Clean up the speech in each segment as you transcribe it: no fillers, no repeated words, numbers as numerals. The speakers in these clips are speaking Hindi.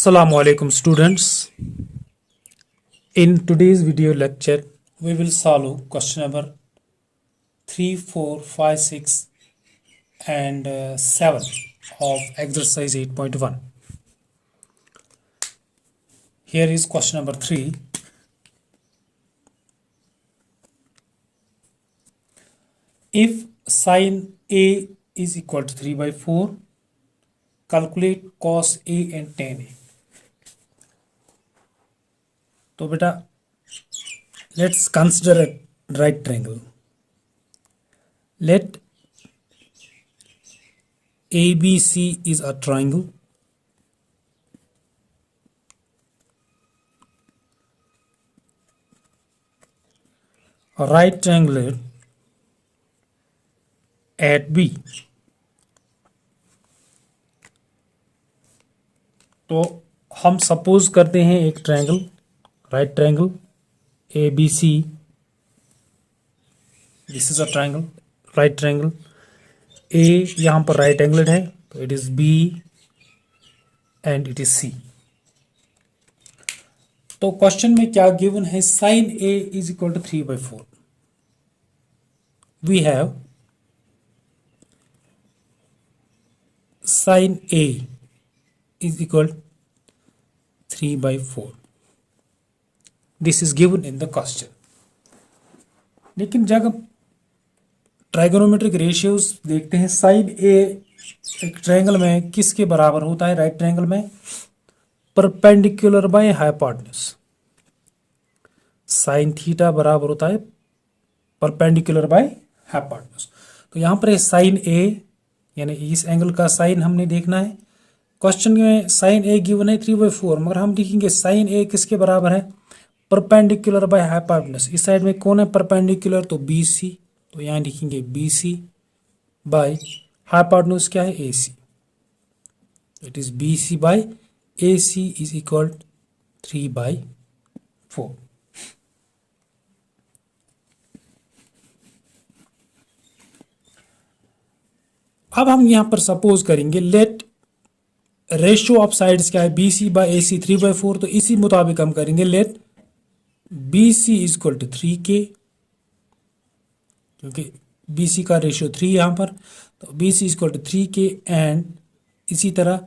Assalamu alaikum students. In today's video lecture, we will solve question number 3, 4, 5, 6 and 7 of exercise 8.1. Here is question number 3. If sin A is equal to 3 by 4, calculate cos A and tan A. तो बेटा let's consider a right triangle. Let ABC is a triangle. A right triangle at B. तो हम सपोज करते हैं एक triangle, right triangle A B C. This is a triangle, right triangle. A यहाँ पर राइट एंगल्ड है, तो it is B and it is C. तो क्वेश्चन में क्या गिवन है? Sine A is equal to 3 by 4. We have sine A is equal 3 by 4. This is given in the question. लेकिन जब हम ट्राइगोनोमेट्रिक रेशियोज देखते हैं, साइन ए एक ट्रायंगल में किसके बराबर होता है? राइट ट्रायंगल में perpendicular by hypotenuse. Sine theta बराबर होता है परपेंडिकुलर बाय हाइपोटेन्यूज. तो यहाँ पर साइन ए यानी इस एंगल का साइन हमने देखना है. क्वेश्चन में साइन ए गिवन है 3 by 4, मगर हम लिखेंगे साइन ए किसके बराबर है? Perpendicular by hypotenuse. इस साइड में कौन है परपेंडिकुलर? तो बी सी. तो यहाँ लिखेंगे बी सी बाय हाइपोटेन्यूज क्या है? A C. It is B C by A C is equal 3 by 4. अब हम यहाँ पर सपोज करेंगे लेट रेशियो ऑफ साइड्स क्या है? B C by A C 3 by 4. तो इसी मुताबिक हम करेंगे let B C is equal to 3K, क्योंकि बी सी का रेशियो 3 यहाँ पर. तो B C is equal to 3K and इसी तरह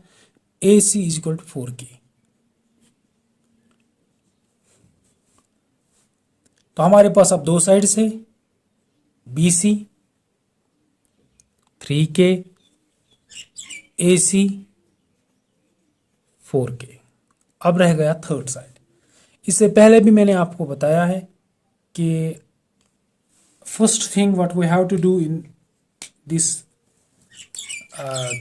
A C is equal to 4K. तो हमारे पास अब दो साइड्स है, बी सी 3K, ए सी 4K. अब रह गया थर्ड साइड. इससे पहले भी मैंने आपको बताया है कि first thing what we have to do in this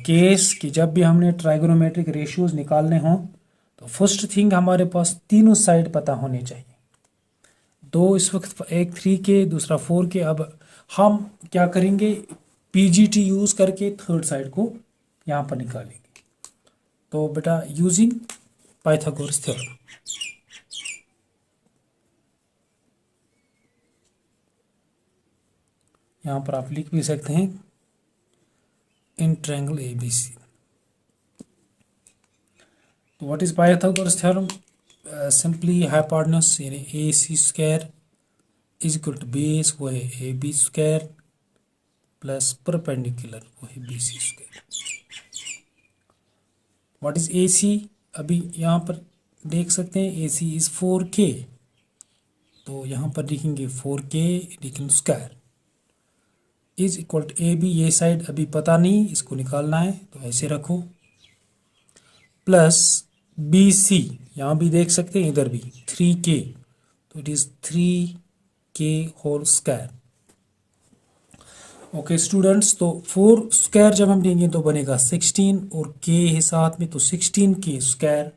case कि जब भी हमने ट्राइगोनोमेट्रिक रेशियोज निकालने हों तो फर्स्ट थिंग हमारे पास तीनों साइड पता होने चाहिए. दो इस वक्त, एक 3K दूसरा 4K. अब हम क्या करेंगे? पीजीटी यूज करके थर्ड साइड को यहाँ पर निकालेंगे. तो बेटा यूजिंग पाइथागोरस थ्योरम, यहाँ पर आप लिख भी सकते हैं in triangle A B C. तो what is Pythagoras theorem? Simply hypotenuse यानी A C square is equal to base वो है A B square plus perpendicular वो है B C square. What is A C? अभी यहाँ पर देख सकते हैं ए सी इज 4K. तो यहाँ पर लिखेंगे 4K लेकिन square is equal to A B. ये साइड अभी पता नहीं, इसको निकालना है तो ऐसे रखो, प्लस बी सी. यहाँ भी देख सकते हैं इधर भी 3K. तो it is 3K whole square. Okay students, तो 4 स्क्वायर जब हम लेंगे तो बनेगा 16 और K है साथ में, तो 16K square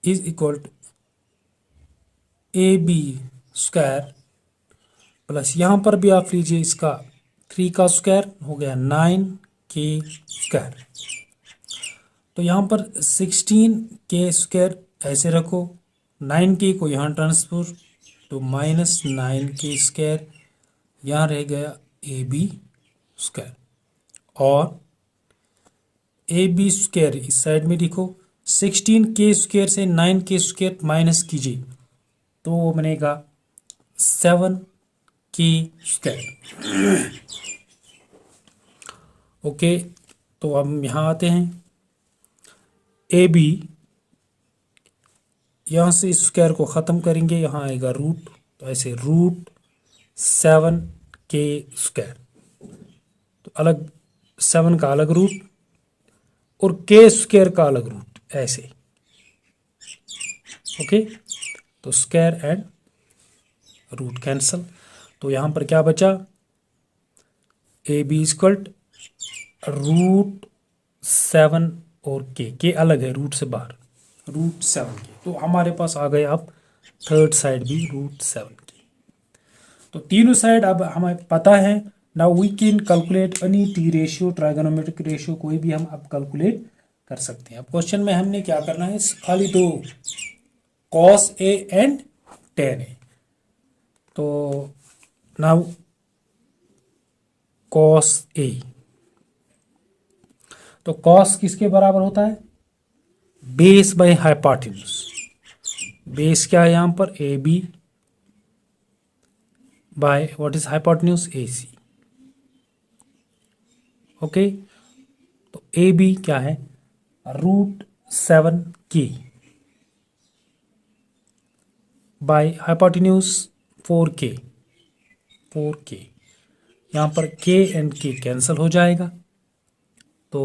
is equal to A B square plus यहाँ पर भी आप लीजिए इसका 3 का स्क्वायर हो गया 9K स्क्वायर. तो यहाँ पर 16K स्क्वायर ऐसे रखो, 9K को यहाँ ट्रांसफर तो माइनस 9K स्क्वायर. यहाँ रह गया ए बी स्क्वायर और ए बी स्क्वायर इस साइड में लिखो 16k² से 9k² माइनस कीजिए तो वो बनेगा 7k²। ओके, तो हम यहाँ आते हैं। ए बी, यहाँ से इस स्क्वायर को ख़त्म करेंगे, यहाँ आएगा रूट, तो ऐसे रूट 7k²। तो अलग 7 का अलग रूट और k² का अलग रूट, ऐसे। ओके, तो स्क्वायर एंड रूट कैंसल। तो यहाँ पर क्या बचा, ए बी इक्वल रूट 7 और के अलग है रूट से बाहर, रूट 7 के। तो हमारे पास आ गए अब थर्ड साइड भी रूट 7 की। तो तीनों साइड अब हमें पता है। Now we can calculate any T ratio, trigonometric ratio कोई भी हम अब कैलकुलेट कर सकते हैं। अब क्वेश्चन में हमने क्या करना है, खाली दो कॉस ए एंड टेन ए। तो नाउ कॉस ए, तो कॉस किसके बराबर होता है, बेस बाय हाइपोटेन्यूज। बेस क्या है यहाँ पर, A B by what is hypotenuse, A C. Okay, तो ए बी क्या है, root 7k by hypotenuse 4k। 4k, यहाँ पर k एंड k कैंसिल हो जाएगा, तो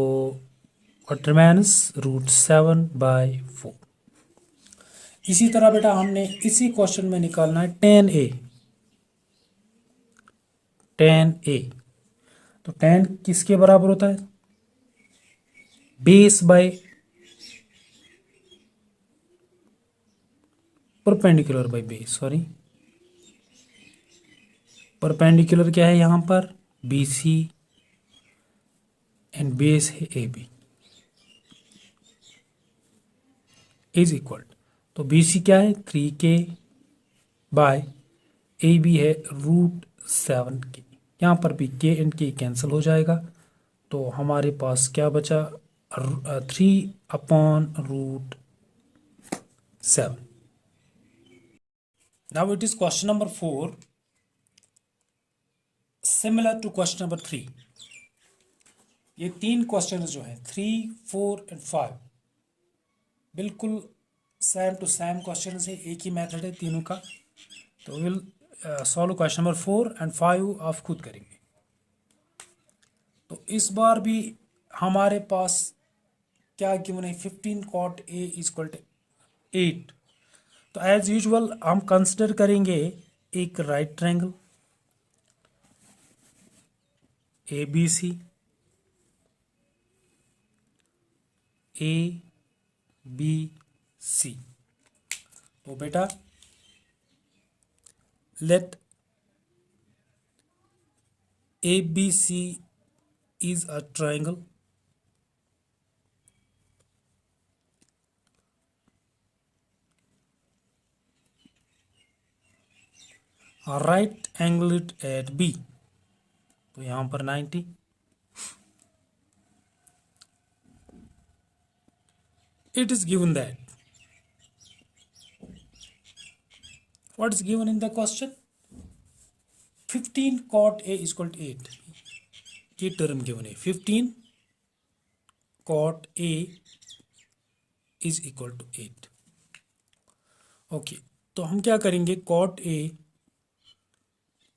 व्हाट रिमेन्स रूट 7/4। इसी तरह बेटा हमने इसी क्वेश्चन में निकालना है tan a। तो tan किसके बराबर होता है, base by perpendicular by base, sorry perpendicular क्या है यहाँ पर, बी सी एंड बेस है ए बी इज इक्वल, तो बी सी क्या है 3k बाय ए बी है रूट 7k। यहाँ पर भी k एंड k कैंसिल हो जाएगा, तो हमारे पास क्या बचा, 3/√7। Now it is question number 4 similar to question number 3। ये तीन क्वेश्चन जो है 3, 4 एंड 5 बिल्कुल सेम टू सेम क्वेश्चन है, एक ही मेथड है तीनों का। तो will solve question number 4 and 5 आप खुद करेंगे। तो इस बार भी हमारे पास क्या गिवन है, 15 cot a इक्वल टू 8। तो एज यूजुअल हम कंसिडर करेंगे एक right triangle A B C, A B C. तो बेटा let A B C is a triangle right angle at B. तो यहाँ पर 90, it is given that what is given in the question, 15 cot a is equal to 8। ये टर्म गिवन है 15 cot a is equal to 8। Okay, तो हम क्या करेंगे, cot a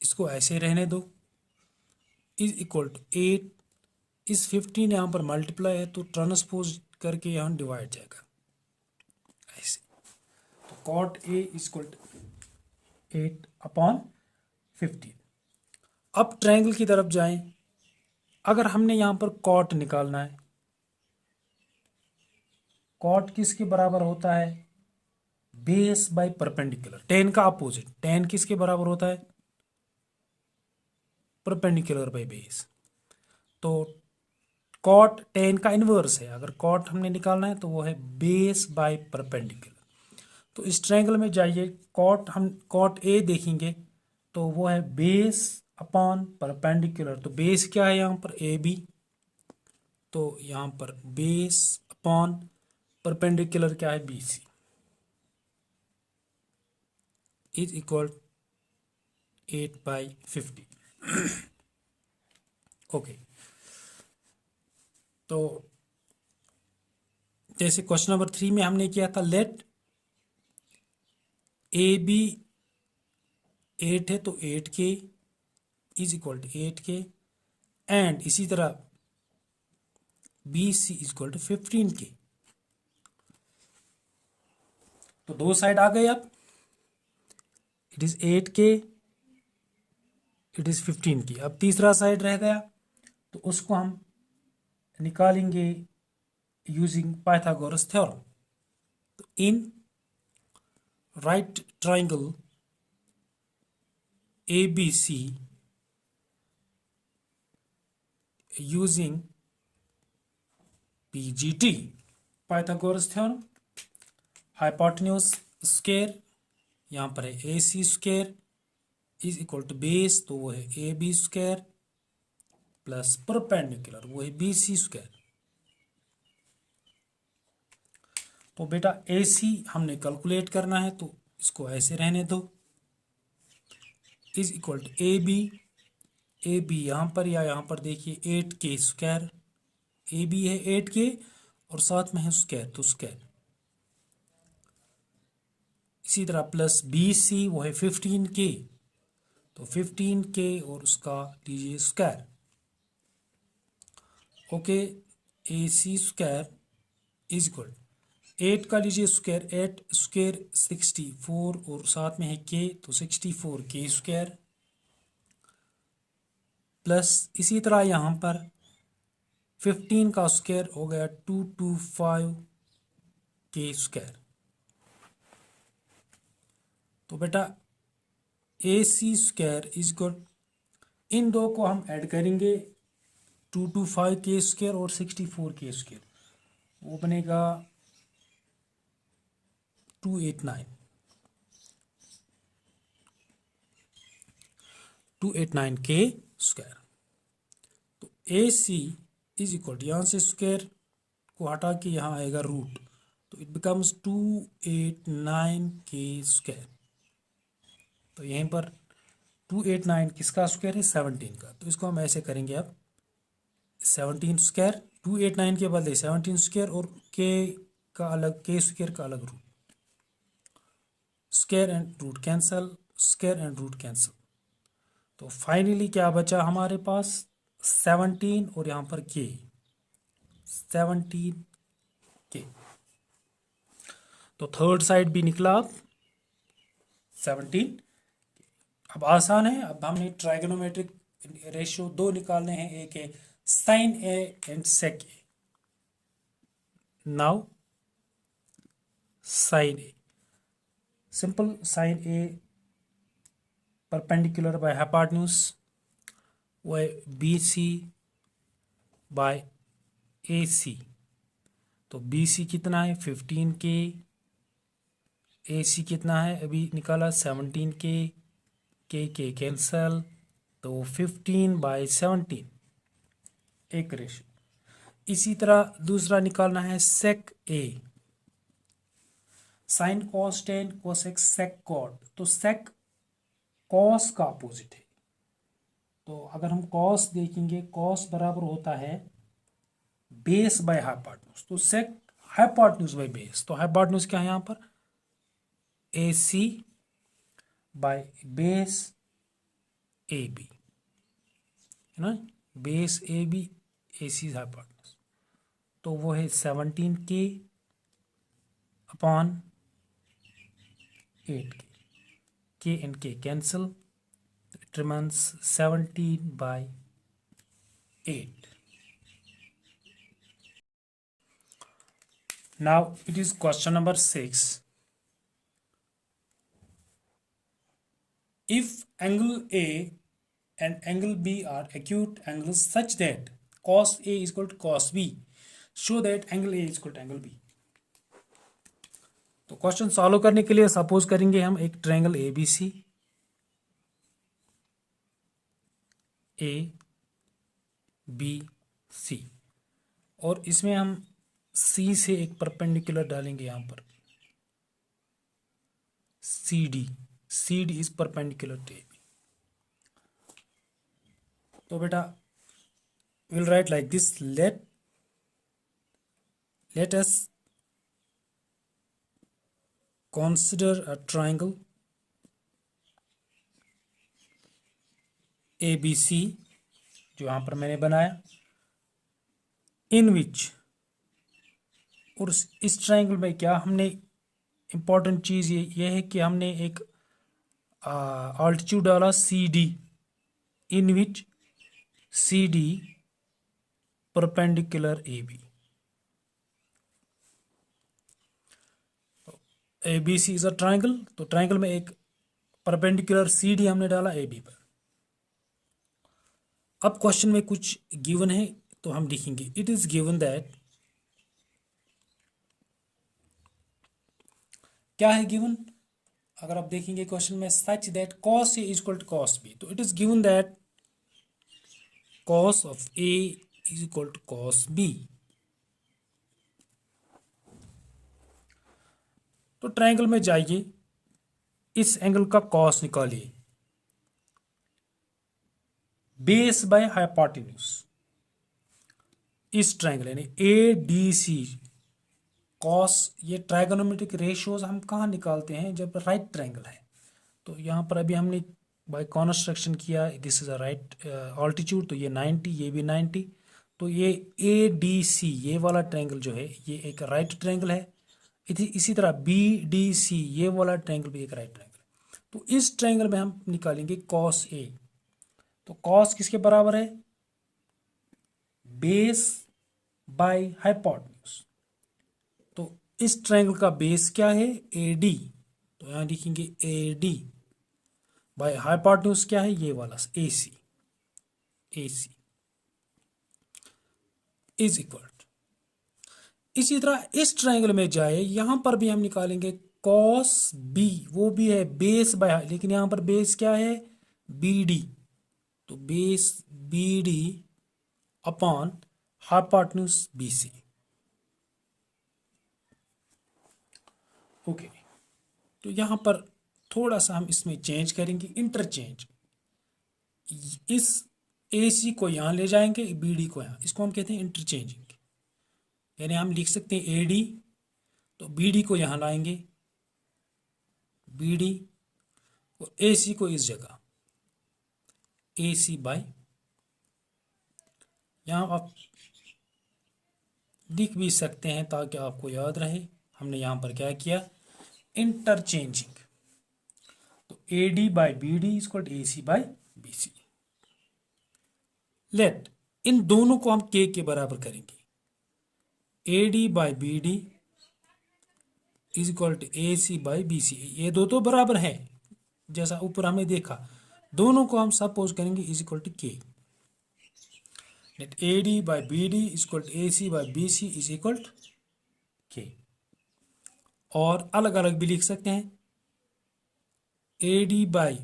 इसको ऐसे रहने दो, इज इक्वल टू 8। इस 15 यहाँ पर मल्टीप्लाई है तो ट्रांसपोज करके यहाँ डिवाइड जाएगा ऐसे। तो cot a is equal to 8/15। अब ट्रायंगल की तरफ जाएं। अगर हमने यहाँ पर कॉट निकालना है, कॉट किसके बराबर होता है, बेस बाय परपेंडिकुलर। टेन का अपोजिट, टेन किसके बराबर होता है, परपेंडिकुलर बाय बेस। तो कॉट टेन का इनवर्स है। अगर कॉट हमने निकालना है तो वो है बेस बाय परपेंडिकुलर। तो इस ट्रायंगल में जाइए, कॉट हम कॉट ए देखेंगे तो वो है बेस अपॉन परपेंडिकुलर। तो बेस क्या है यहाँ पर, ए बी। तो यहाँ पर बेस अपॉन परपेंडिकुलर क्या है BC इज इक्वल 8/50। ओके, तो जैसे क्वेश्चन नंबर 3 में हमने किया था, लेट AB 8 है तो 8K is equal to 8K, and इसी तरह BC is equal to 15K। तो दो साइड आ गए, अब it is 8K, it is 15K। अब तीसरा साइड रह गया, तो उसको हम निकालेंगे यूजिंग पाइथागोरस थ्योरम। तो in right triangle ABC using PGT, Pythagoras theorem, hypotenuse square यहाँ पर है AC square is equal to base, तो वो है AB स्क्वायर प्लस परपेंडिकुलर वो है BC स्क्वायर। तो बेटा AC हमने कैलकुलेट करना है, तो इसको ऐसे रहने दो, इज इक्वल टू AB यहाँ पर या यहाँ पर देखिए 8K स्क्वायर, AB है 8K और साथ में है स्क्वायर, तो स्क्वायर। इसी तरह प्लस BC वो है 15K, तो 15K और उसका लीजिए square. Okay, AC square is equal 8 का लीजिए स्क्वायर, 8 स्क्वायर 64 और साथ में है K, तो 64K स्क्वायर, प्लस इसी तरह यहाँ पर 15 का स्क्वायर हो गया 225K स्क्वायर। तो बेटा AC स्क्वायर इज इक्वल, इन दो को हम ऐड करेंगे 225K स्क्वायर और 64K स्क्वायर, वो बनेगा 289K स्क्वायर। तो AC इज इक्वल, यहाँ से स्क्वायर को हटा के यहाँ आएगा रूट, तो इट बिकम्स 289K स्क्वायर। तो यहीं पर 289 किसका स्क्वायर है, 17 का, तो इसको हम ऐसे करेंगे अब 17 स्क्वायर, 289 के बदले 17 स्क्वायर और K का अलग, K स्क्वायर का अलग root, square and root cancel, square and root cancel. तो फाइनली क्या बचा हमारे पास, 17 और यहाँ पर K, 17K। तो थर्ड साइड भी निकला अब 17। अब आसान है, अब हमने ट्राइगोनोमेट्रिक रेशियो दो निकालने हैं, एक है sine A and sec A। Now sine A, simple sine A perpendicular by hypotenuse वो है BC बाय AC। तो BC कितना है 15K, AC कितना है अभी निकाला 17K, K कैंसल, तो 15/17 एक रेशियो। इसी तरह दूसरा निकालना है sec A, sine cos tan cosec sec cot. तो सेक कॉस का अपोजिट है, तो अगर हम कॉस देखेंगे, कॉस बराबर होता है बेस बाय हाइपोटेन्यूज, तो सेक हाइपोटेन्यूज बाय बेस। तो हाइपोटेन्यूज क्या है यहाँ पर, AC बाय बेस AB है ना, बेस AB, AC हाइपोटेन्यूज, तो वो है 17K upon 8K, K and K cancel, it remains 17/8। Now it is question number 6. If angle A and angle B are acute angles such that cos A is equal to cos B, show that angle A is equal to angle B। तो क्वेश्चन सॉल्व करने के लिए सपोज करेंगे हम एक ट्रायंगल ABC, ABC और इसमें हम सी से एक परपेंडिकुलर डालेंगे यहाँ पर, C D, C D is perpendicular to A B. तो बेटा will write like this, let us consider a triangle ABC जो यहाँ पर मैंने बनाया, इन विच, और इस ट्राइंगल में क्या हमने इम्पॉर्टेंट चीज़ ये है कि हमने एक ऑल्टीट्यूड डाला C D, in which C D perpendicular A B, A B C is a triangle, तो ट्राइंगल में एक परपेंडिकुलर सी डी हमने डाला ए बी पर। अब क्वेश्चन में कुछ गिवन है तो हम लिखेंगे, इट इज गिवन दैट, क्या है गिवन, अगर आप देखेंगे क्वेश्चन में, such that cos A is equal to cos B, तो it is given that cos of A is equal to cos B. तो ट्रायंगल में जाइए, इस एंगल का कॉस निकालिए, बेस बाय हाइपोटेन्यूज, इस ट्रायंगल यानी ए डी सी कॉस, ये ट्राइगोनोमेट्रिक रेशियोज हम कहाँ निकालते हैं, जब राइट ट्रायंगल है। तो यहाँ पर अभी हमने बाय कॉन्स्ट्रक्शन किया, this is a right altitude, तो ये 90, ये भी 90, तो ये ए डी सी ये वाला ट्रायंगल जो है ये एक राइट ट्रायंगल है। इसी तरह बी डी सी ये वाला ट्रायंगल भी एक राइट ट्रायंगल है। तो इस ट्रायंगल में हम निकालेंगे कॉस ए, तो कॉस किसके बराबर है, बेस बाय हाइपोटेन्यूज। तो इस ट्रायंगल का बेस क्या है, ए डी, तो यहां लिखेंगे ए डी, बाय हाइपोटेन्यूज क्या है, ये वाला ए सी, ए सी इज इक्वल। इसी तरह इस ट्रायंगल में जाए, यहां पर भी हम निकालेंगे कॉस बी, वो भी है बेस बाय, लेकिन यहां पर बेस क्या है, बी डी, तो base B D upon hypotenuse B C. Okay, तो यहां पर थोड़ा सा हम इसमें चेंज करेंगे, इंटरचेंज, इस ए सी को यहां ले जाएंगे, बी डी को यहां, इसको हम कहते हैं इंटरचेंजिंग। यानी हम लिख सकते हैं ए डी, तो बी डी को यहां लाएंगे, बी डी और ए सी को इस जगह, ए सी बाय, यहां आप लिख भी सकते हैं ताकि आपको याद रहे, हमने यहां पर क्या किया, इंटरचेंजिंग। तो A D by B D is equal to A C by B C. Let, इन दोनों को हम के बराबर करेंगे, A D by B D is equal to A C by B C, ये दो तो बराबर है, जैसा ऊपर हमने देखा, दोनों को हम सपोज करेंगे is equal to K. Let A D by B D is equal to A C by B C is equal to K. और अलग अलग भी लिख सकते हैं, A D by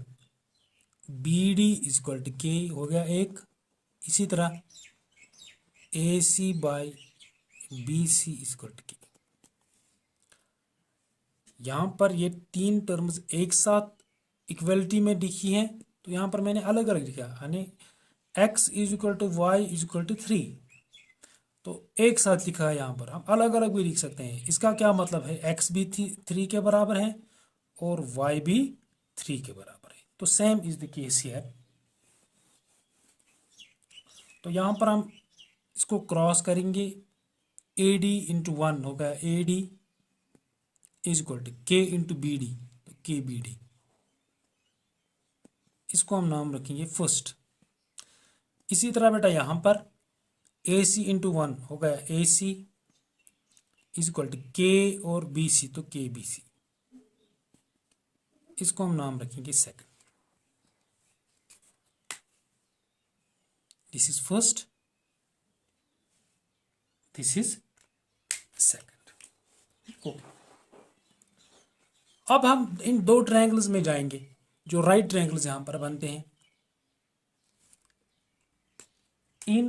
B D is equal to K हो गया एक, इसी तरह A C by B C is equal to K. यहां पर ये तीन टर्म्स एक साथ इक्वलिटी में लिखी हैं, तो यहां पर मैंने अलग अलग लिखा, यानी x is equal to Y is equal to 3, तो एक साथ लिखा है। यहां पर हम अलग अलग भी लिख सकते हैं, इसका क्या मतलब है, x भी 3 के बराबर है और y भी 3 के बराबर है, तो same is the case here. तो यहां पर हम इसको क्रॉस करेंगे, ए डी इंटू 1 होगा A D is equal to K into B D, तो के बी डी, इसको हम नाम रखेंगे फर्स्ट। इसी तरह बेटा यहां पर ए सी इंटू 1 हो गया ए C is equal to K और बी सी, तो के बी सी, इसको हम नाम रखेंगे second. This is first, this is second. Okay, अब हम इन दो ट्रायंगल्स में जाएंगे जो राइट ट्रायंगल्स यहां पर बनते हैं। इन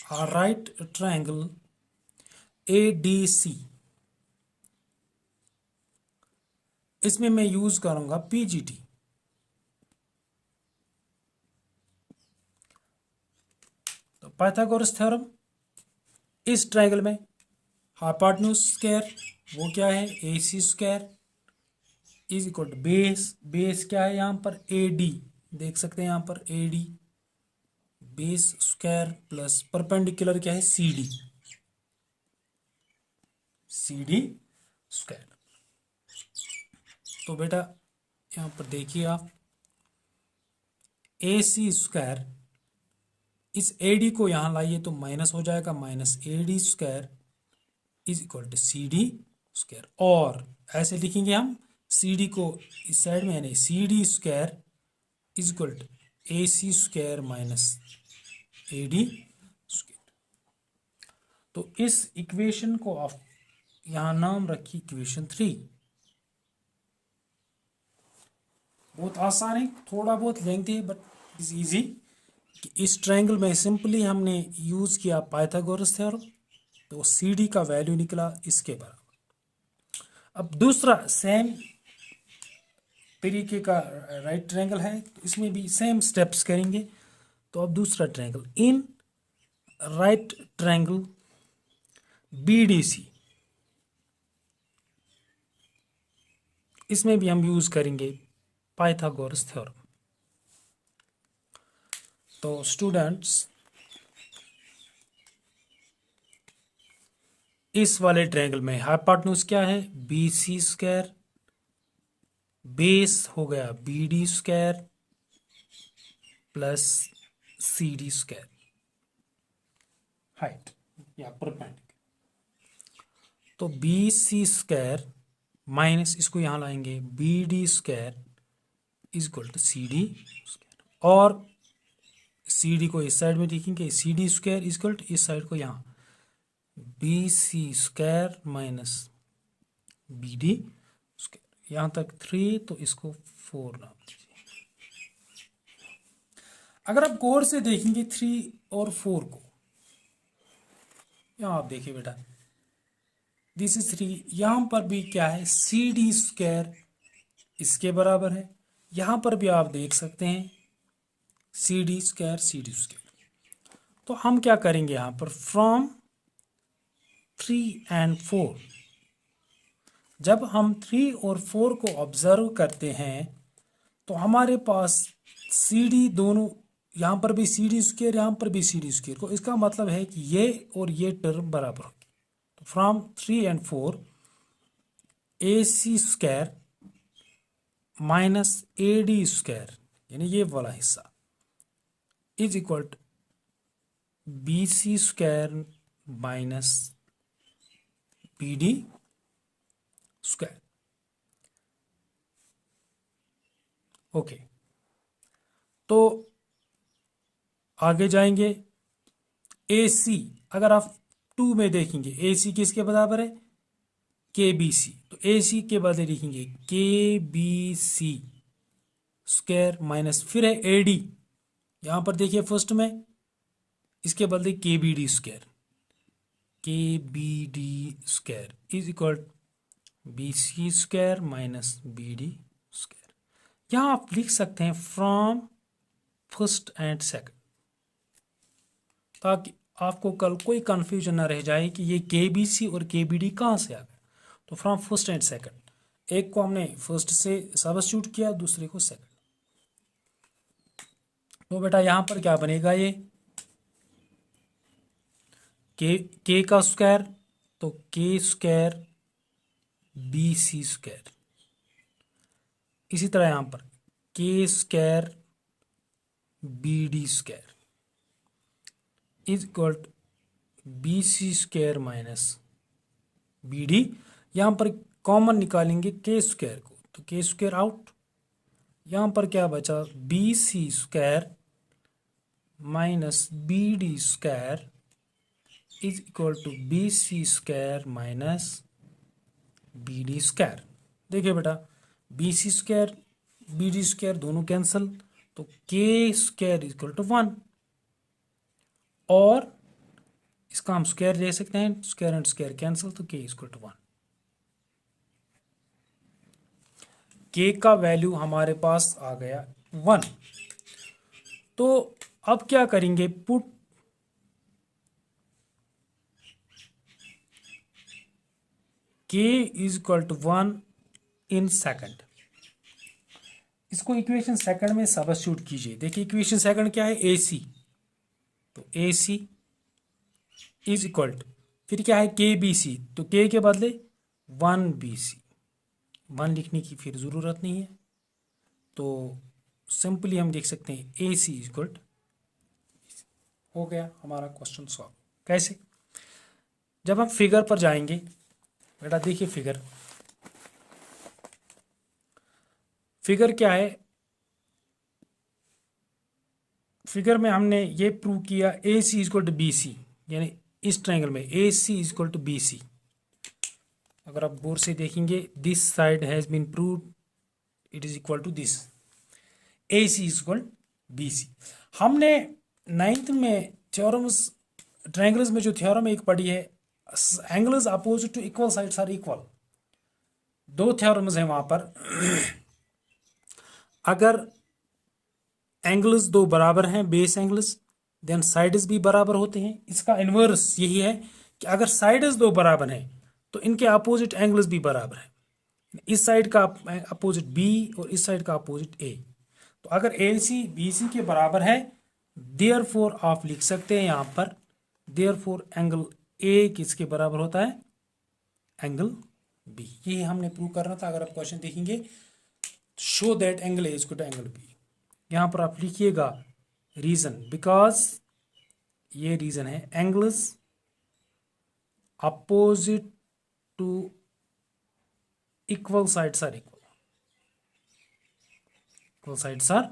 राइट ट्रायंगल ADC, इसमें मैं यूज करूंगा PGT। तो पाइथागोरस थ्योरम, इस ट्रायंगल में हाइपोटेन्यूज स्क्वायर वो क्या है, AC square is equal to base क्या है यहाँ पर AD, देख सकते हैं यहाँ पर AD, base square plus perpendicular क्या है CD स्क्वायर। तो बेटा यहाँ पर देखिए आप, AC स्क्वायर, इस AD को यहाँ लाइए तो माइनस हो जाएगा, minus AD square is equal to CD square. और ऐसे लिखेंगे हम CD को इस साइड में, यानी CD square is equal to AC square minus AD square. तो इस इक्वेशन को आप यहाँ नाम रखिए इक्वेशन 3। बहुत आसान है, थोड़ा बहुत लेंथी है बट इज इजी। इस ट्रायंगल में सिंपली हमने यूज किया पाइथागोरस थ्योरम, तो CD का वैल्यू निकला इसके बराबर। अब दूसरा सेम तरीके का राइट ट्रायंगल है, तो इसमें भी सेम स्टेप्स करेंगे। तो अब दूसरा triangle, in right triangle BDC, इसमें भी हम यूज करेंगे पाइथागोरस थ्योरम। तो स्टूडेंट्स, इस वाले ट्रायंगल में हाइपोटेन्यूज क्या है, BC स्क्वायर, बेस हो गया BD square plus CD square, height या परपेंडिकुलर। तो BC स्क्वायर माइनस इसको यहां लाएंगे BD square is equal to CD square, और CD को इस साइड में लिखेंगे CD square is equal to इस साइड को यहां BC square minus BD square, यहां तक 3, तो इसको 4 नाम दीजिए। अगर आप गौर से देखेंगे 3 और 4 को, यहां आप देखिए बेटा, दिस इज 3, यहां पर भी क्या है CD स्क्वायर इसके बराबर है, यहां पर भी आप देख सकते हैं CD स्क्वायर। तो हम क्या करेंगे यहां पर, फ्रॉम 3 and 4, जब हम 3 और 4 को ऑब्जर्व करते हैं तो हमारे पास CD दोनों, यहां पर भी CD स्क्वायर, यहां पर भी CD स्क्वायर, को इसका मतलब है कि ये और ये टर्म बराबर होगी। तो from 3 and 4 AC square minus AD square, यानी ये वाला हिस्सा is equal to BC square minus BD square. Okay, तो आगे जाएंगे। AC, अगर आप 2 में देखेंगे AC किसके बराबर है, KBC, तो AC के बदले लिखेंगे KBC स्क्वायर माइनस फिर है AD, यहां पर देखिए फर्स्ट में इसके बदले KBD square, KBD square is equal BC square minus BD square. यहां आप लिख सकते हैं फ्रॉम फर्स्ट एंड सेकंड, ताकि आपको कल कोई कंफ्यूजन ना रह जाए कि ये KBC और KBD कहां से आ गया। तो फ्रॉम फर्स्ट एंड सेकंड, एक को हमने फर्स्ट से सब्स्टिट्यूट किया, दूसरे को सेकंड। तो बेटा यहां पर क्या बनेगा, ये K का स्क्वायर, तो K स्क्वायर BC स्क्वायर, इसी तरह यहां पर K square BD square is equal to BC square minus BD। यहां पर कॉमन निकालेंगे K स्क्वायर को, तो K स्क्वायर आउट, यहां पर क्या बचा BC square minus BD square is equal to BC square minus BD square. देखिए बेटा, BC स्क्वायर BD स्क्वायर दोनों कैंसिल, तो K square is equal to 1, और इसका हम स्क्वायर ले सकते हैं, स्क्वायर एंड स्क्वायर कैंसिल, तो k इक्वल टू 1। k का वैल्यू हमारे पास आ गया 1। तो अब क्या करेंगे, put k is equal to 1 in second. इसको इक्वेशन सेकंड में सब्स्टिट्यूट कीजिए। देखिए इक्वेशन सेकंड क्या है, AC, तो AC इज इक्वल टू, फिर क्या है KBC, तो k के बदले 1BC, 1 लिखने की फिर ज़रूरत नहीं है। तो सिंपली हम देख सकते हैं AC इज इक्वल टू, हो गया हमारा क्वेश्चन सॉल्व। कैसे, जब हम फिगर पर जाएंगे, बेटा देखिए फिगर क्या है, फिगर में हमने ये प्रूव किया AC is equal to BC, यानी इस ट्रायंगल में AC is equal to BC। अगर आप गौर से देखेंगे, this side has been proved, it is equal to this, AC is equal BC। हमने 9th में थ्योरम्स, ट्रायंगल्स में जो थ्योरम एक पढ़ी है, angles opposite to equal sides are equal, 2 theorems हैं वहां पर। अगर एंगल्स 2 बराबर हैं, बेस एंगल्स, देन साइड्स भी बराबर होते हैं। इसका इन्वर्स यही है कि अगर साइड्स 2 बराबर हैं तो इनके अपोजिट एंगल्स भी बराबर हैं। इस साइड का अपोजिट B और इस साइड का अपोजिट A। तो अगर AC BC के बराबर है, देयरफॉर आप लिख सकते हैं यहाँ पर, देयरफॉर एंगल A किसके बराबर होता है, एंगल B। ये हमने प्रूव करना था। अगर आप क्वेश्चन देखेंगे, show that angle A is to angle B, यहाँ पर आप लिखिएगा रीजन, बिकॉज ये रीजन है, angles opposite to equal sides are equal, equal sides are